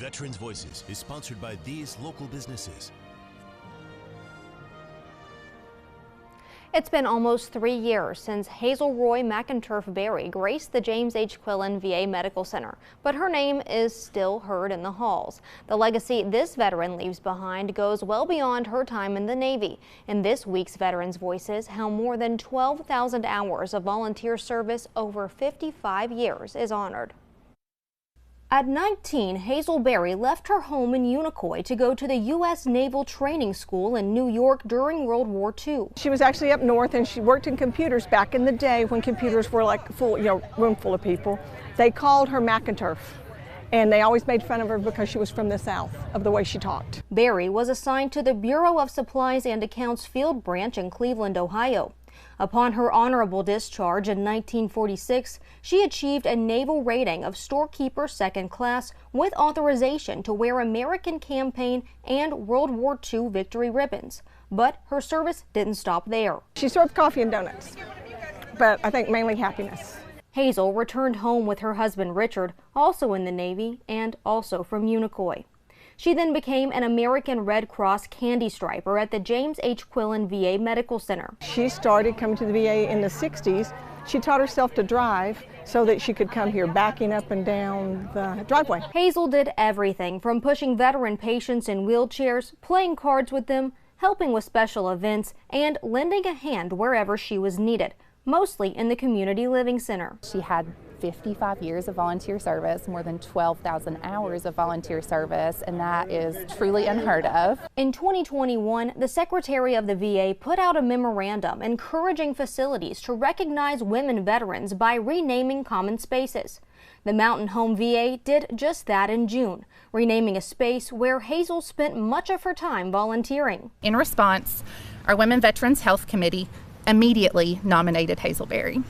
Veterans Voices is sponsored by these local businesses. It's been almost 3 years since Hazel Roi McInturff Berry graced the James H. Quillen VA Medical Center, but her name is still heard in the halls. The legacy this veteran leaves behind goes well beyond her time in the Navy. In this week's Veterans Voices, how more than 12,000 hours of volunteer service over 55 years is honored. At 19, Hazel Berry left her home in Unicoi to go to the U.S. Naval Training School in New York during World War II. She was actually up north, and she worked in computers back in the day when computers were like full, room full of people. They called her McInturff, and they always made fun of her because she was from the South, of the way she talked. Berry was assigned to the Bureau of Supplies and Accounts Field Branch in Cleveland, Ohio. Upon her honorable discharge in 1946, she achieved a naval rating of storekeeper second class with authorization to wear American campaign and World War II victory ribbons. But her service didn't stop there. She served coffee and donuts, but I think mainly happiness. Hazel returned home with her husband Richard, also in the Navy and also from Unicoi. She then became an American Red Cross candy striper at the James H. Quillen VA Medical Center. She started coming to the VA in the 60s. She taught herself to drive so that she could come here backing up and down the driveway. Hazel did everything from pushing veteran patients in wheelchairs, playing cards with them, helping with special events, and lending a hand wherever she was needed, mostly in the community living center. She had 55 years of volunteer service, more than 12,000 hours of volunteer service, and that is truly unheard of. In 2021, the Secretary of the VA put out a memorandum encouraging facilities to recognize women veterans by renaming common spaces. The Mountain Home VA did just that in June, renaming a space where Hazel spent much of her time volunteering. In response, our Women Veterans Health Committee immediately nominated Hazel Berry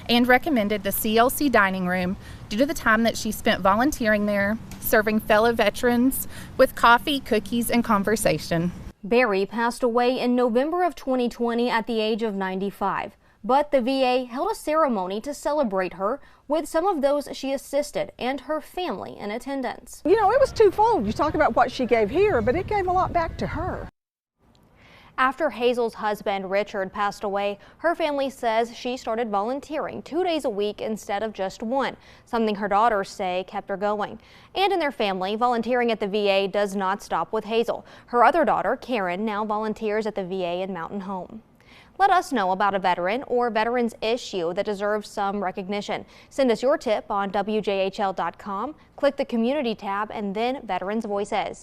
and recommended the CLC dining room due to the time that she spent volunteering there, serving fellow veterans with coffee, cookies, and conversation. Berry passed away in November of 2020 at the age of 95, but the VA held a ceremony to celebrate her with some of those she assisted and her family in attendance. You know, it was twofold. You talk about what she gave here, but it gave a lot back to her. After Hazel's husband, Richard, passed away, her family says she started volunteering 2 days a week instead of just one, something her daughters say kept her going. And in their family, volunteering at the VA does not stop with Hazel. Her other daughter, Karen, now volunteers at the VA in Mountain Home. Let us know about a veteran or veterans issue that deserves some recognition. Send us your tip on WJHL.com, click the Community tab, and then Veterans Voices.